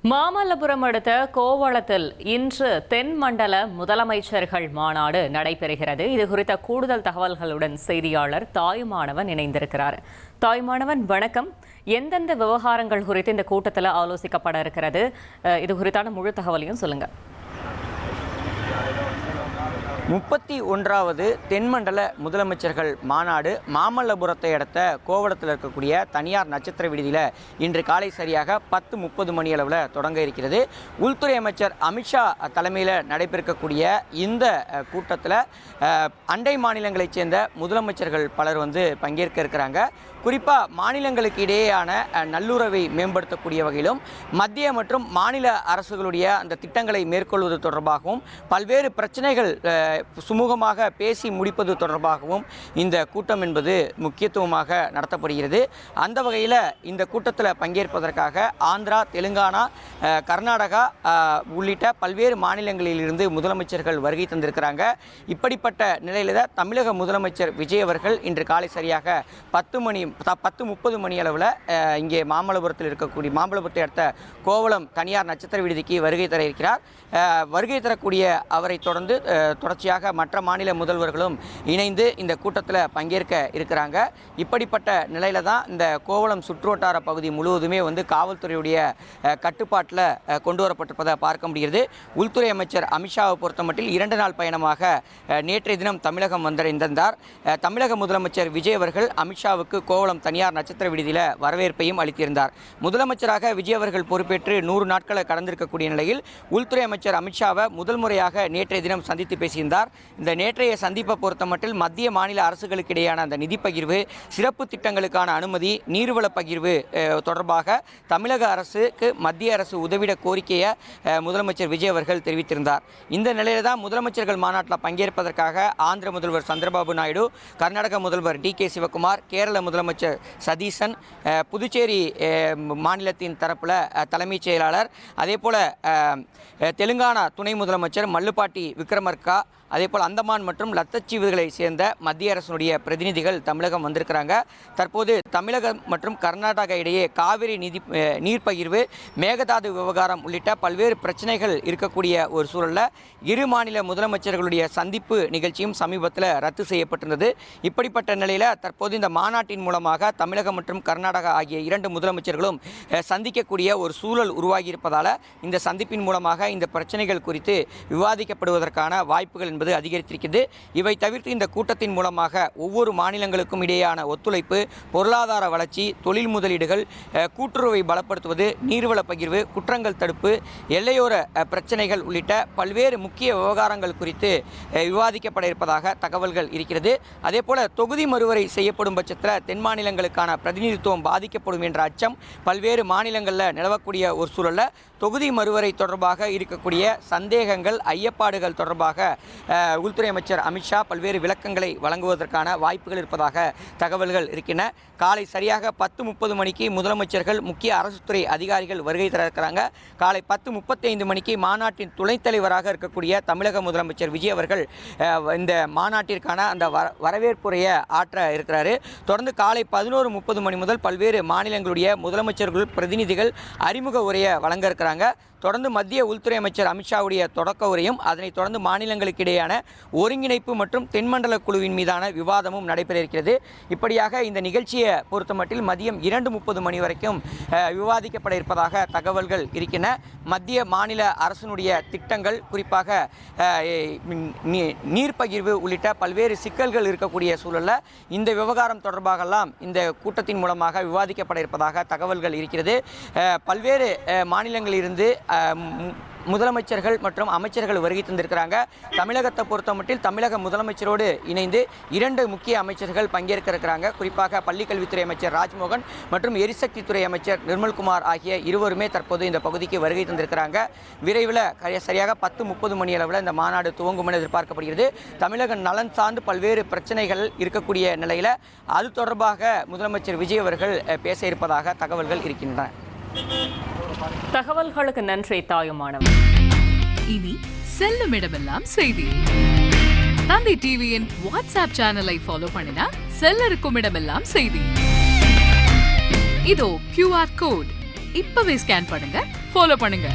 மாமல்லபுரம் அடுத்த கோவளத்தில் இன்று தென்மண்டல முதலமைச்சர்கள் மாநாடு நடைபெறுகிறது. இது குறித்த கூடுதல் தகவல்களுடன் செய்தியாளர் தாயுமானவன் இணைந்திருக்கிறார். தாயுமானவன், வணக்கம். எந்தெந்த விவகாரங்கள் குறித்து இந்த கூட்டத்தில் ஆலோசிக்கப்பட இருக்கிறது? இது குறித்தான முழு தகவலையும் சொல்லுங்க. 31வது தென்மண்டல முதலமைச்சர்கள் மாநாடு மாமல்லபுரத்தை அடுத்த கோவளத்தில் இருக்கக்கூடிய தனியார் நட்சத்திர விடுதியில் இன்று காலை சரியாக 10:30 மணி அளவில் தொடங்க இருக்கிறது. உள்துறை அமைச்சர் அமித்ஷா தலைமையில் நடைபெறக்கூடிய இந்த கூட்டத்தில் அண்டை மாநிலங்களைச் சேர்ந்த முதலமைச்சர்கள் பலர் பங்கேற்க இருக்கிறாங்க. குறிப்பாக மாநிலங்களுக்கு இடையேயான நல்லுறவை மேம்படுத்தக்கூடிய வகையிலும் மத்திய மற்றும் மாநில அரசுகளுடைய அந்த திட்டங்களை மேற்கொள்வது தொடர்பாகவும் பல்வேறு பிரச்சனைகள் சுமூகமாக பேசி முடிப்பது தொடர்பாகவும் இந்த கூட்டம் என்பது முக்கியத்துவமாக நடத்தப்படுகிறது. அந்த வகையில் இந்த கூட்டத்தில் பங்கேற்பதற்காக ஆந்திரா, தெலுங்கானா, கர்நாடகா உள்ளிட்ட பல்வேறு மாநிலங்களிலிருந்து முதலமைச்சர்கள் வருகை தந்திருக்கிறாங்க. இப்படிப்பட்ட நிலையில் தான் தமிழக முதலமைச்சர் விஜய் அவர்கள் இன்று காலை சரியாக 10:30 மணி அளவில் இங்கே மாமல்லபுரத்தை அடுத்த கோவளம் தனியார் நட்சத்திர விடுதிக்கு வருகை தர இருக்கிறார். வருகை தரக்கூடிய அவரை தொடர்ச்சியாக மற்ற மாநில முதல்வர்களும் இணைந்து இந்த கூட்டத்தில் பங்கேற்க இருக்கிறாங்க. இப்படிப்பட்ட நிலையில தான் இந்த கோவளம் சுற்றுவட்டார பகுதி முழுவதுமே காவல்துறையுடைய கட்டுப்பாட்டில் கொண்டு வரப்பட்டிருப்பதை பார்க்க முடிகிறது. உள்துறை அமைச்சர் அமித்ஷாவை பொறுத்தமட்டில் 2 நாள் பயணமாக நேற்றைய தினம் தமிழகம் வந்தடைந்தார். தமிழக முதலமைச்சர் விஜய் அவர்கள் அமித்ஷாவுக்கு கோவளம் தனியார் நட்சத்திர விடுதியில் வரவேற்பையும் அளித்திருந்தார். முதலமைச்சராக விஜய் அவர்கள் பொறுப்பேற்று 100 நாட்களை கடந்திருக்கக்கூடிய நிலையில் உள்துறை அமைச்சர் அமித்ஷாவை முதல் முறையாக நேற்றைய தினம் சந்தித்து பேசியிருந்தார். இந்த நேற்றைய சந்திப்பை பொறுத்தமட்டில் மத்திய மாநில அரசுகளுக்கு இடையான அந்த நிதி பகிர்வு, சிறப்பு திட்டங்களுக்கான அனுமதி, நீர்வள பகிர்வு தொடர்பாக தமிழக அரசுக்கு மத்திய அரசு உதவிட கோரிக்கையை முதலமைச்சர் விஜய் அவர்கள் தெரிவித்திருந்தார். இந்த நிலையில தான் முதலமைச்சர்கள் மாநாட்டில் பங்கேற்பதற்காக ஆந்திர முதல்வர் சந்திரபாபு நாயுடு, கர்நாடக முதல்வர் DK சிவகுமார், கேரள முதலமைச்சர் சதீசன், புதுச்சேரி மாநிலத்தின் தரப்பில் தலைமைச் செயலாளர், அதே போல தெலுங்கானா துணை முதலமைச்சர் மல்லுபாட்டி விக்ரமர்கா, அதேபோல் அந்தமான் மற்றும் லட்சத்தீவுகளை சேர்ந்த மத்திய அரசினுடைய பிரதிநிதிகள் தமிழகம் வந்திருக்கிறாங்க. தற்போது தமிழகம் மற்றும் கர்நாடகா இடையே காவிரி நீர் பகிர்வு, மேகதாது விவகாரம் உள்ளிட்ட பல்வேறு பிரச்சனைகள் இருக்கக்கூடிய ஒரு சூழலில் இரு மாநில முதலமைச்சர்களுடைய சந்திப்பு நிகழ்ச்சியும் சமீபத்தில் ரத்து செய்யப்பட்டிருந்தது. இப்படிப்பட்ட நிலையில் தற்போது இந்த மாநாட்டின் மூலமாக தமிழகம் மற்றும் கர்நாடகா ஆகிய 2 முதலமைச்சர்களும் சந்திக்கக்கூடிய ஒரு சூழல் உருவாகி இருப்பதால் இந்த சந்திப்பின் மூலமாக இந்த பிரச்சனைகள் குறித்து விவாதிக்கப்படுவதற்கான வாய்ப்புகள் அதிகரித்திருக்கிறது. இவை தவிர்த்து இந்த கூட்டத்தின் மூலமாக ஒவ்வொரு மாநிலங்களுக்கும் இடையேயான ஒத்துழைப்பு, பொருளாதார வளர்ச்சி, தொழில் முதலீடுகள், கூட்டுறவை பலப்படுத்துவது, நீர்வள பகிர்வு, குற்றங்கள் தடுப்பு, எல்லையோர பிரச்சனைகள் உள்ளிட்ட பல்வேறு முக்கிய விவகாரங்கள் குறித்து விவாதிக்கப்பட இருப்பதாக தகவல்கள் இருக்கிறது. அதே போல தொகுதி மறுவரை செய்யப்படும் பட்சத்தில் தென் மாநிலங்களுக்கான பிரதிநிதித்துவம் பாதிக்கப்படும் என்ற அச்சம் பல்வேறு மாநிலங்களில் நிலவக்கூடிய ஒரு சூழலில் தொகுதி மறுவரை தொடர்பாக இருக்கக்கூடிய சந்தேகங்கள், ஐயப்பாடுகள் தொடர்பாக உள்துறை அமைச்சர் அமித்ஷா பல்வேறு விளக்கங்களை வழங்குவதற்கான வாய்ப்புகள் இருப்பதாக தகவல்கள் இருக்கின்றன. காலை சரியாக 10:30 மணிக்கு முதலமைச்சர்கள், முக்கிய அரசுத்துறை அதிகாரிகள் வருகை தர இருக்கிறாங்க. காலை 10:35 மணிக்கு மாநாட்டின் துணைத் தலைவராக இருக்கக்கூடிய தமிழக முதலமைச்சர் விஜய் அவர்கள் இந்த மாநாட்டிற்கான அந்த வரவேற்புரையை ஆற்ற இருக்கிறாரு. தொடர்ந்து காலை 11:30 மணி முதல் பல்வேறு மாநிலங்களுடைய முதலமைச்சர்கள், பிரதிநிதிகள் அறிமுக உரையை வழங்க இருக்கிறாங்க. தொடர்ந்து மத்திய உள்துறை அமைச்சர் அமித்ஷாவுடைய தொடக்க உரையும், அதனைத் தொடர்ந்து மாநிலங்களுக்கு இடையேயான ஒருங்கிணைப்பு மற்றும் தென்மண்டல குழுவின் மீதான விவாதமும் நடைபெற இருக்கிறது. இப்படியாக இந்த நிகழ்ச்சியை பொறுத்தமட்டில் மதியம் 2:30 மணி வரைக்கும் விவாதிக்கப்பட இருப்பதாக தகவல்கள் இருக்கின்றன. மத்திய மாநில அரசினுடைய திட்டங்கள், குறிப்பாக நீர் பகிர்வு உள்ளிட்ட பல்வேறு சிக்கல்கள் இருக்கக்கூடிய சூழலில் இந்த விவகாரம் தொடர்பாகலாம் இந்த கூட்டத்தின் மூலமாக விவாதிக்கப்பட இருப்பதாக தகவல்கள் இருக்கிறது. பல்வேறு மாநிலங்களிலிருந்து முதலமைச்சர்கள் மற்றும் அமைச்சர்கள் வருகை தந்திருக்கிறாங்க. தமிழகத்தை பொறுத்தமட்டில் தமிழக முதலமைச்சரோடு இணைந்து 2 முக்கிய அமைச்சர்கள் பங்கேற்க இருக்கிறாங்க. குறிப்பாக பள்ளிக்கல்வித்துறை அமைச்சர் ராஜ்மோகன் மற்றும் எரிசக்தித்துறை அமைச்சர் நிர்மல்குமார் ஆகிய இருவருமே தற்போது இந்த பகுதிக்கு வருகை தந்திருக்கிறாங்க. விரைவில் சரியாக 10:30 மணி அளவில் இந்த மாநாடு துவங்கும் என எதிர்பார்க்கப்படுகிறது. தமிழக நலன் சார்ந்து பல்வேறு பிரச்சனைகள் இருக்கக்கூடிய நிலையில் அது தொடர்பாக முதலமைச்சர் விஜய் அவர்கள் பேச இருப்பதாக தகவல்கள் இருக்கின்றன. தகவல்களுக்கு நன்றி தாயுமானவன். இனி செல்லும் இடமெல்லாம் செய்தி. தந்தி டிவியின் வாட்ஸ்அப் சேனலை ஃபாலோ பண்ணினா செல்ல இருக்கும் இடமெல்லாம் செய்தி. இதோ QR கோட் இப்பவே ஸ்கேன் பண்ணுங்க. ஃபாலோ பண்ணுங்க.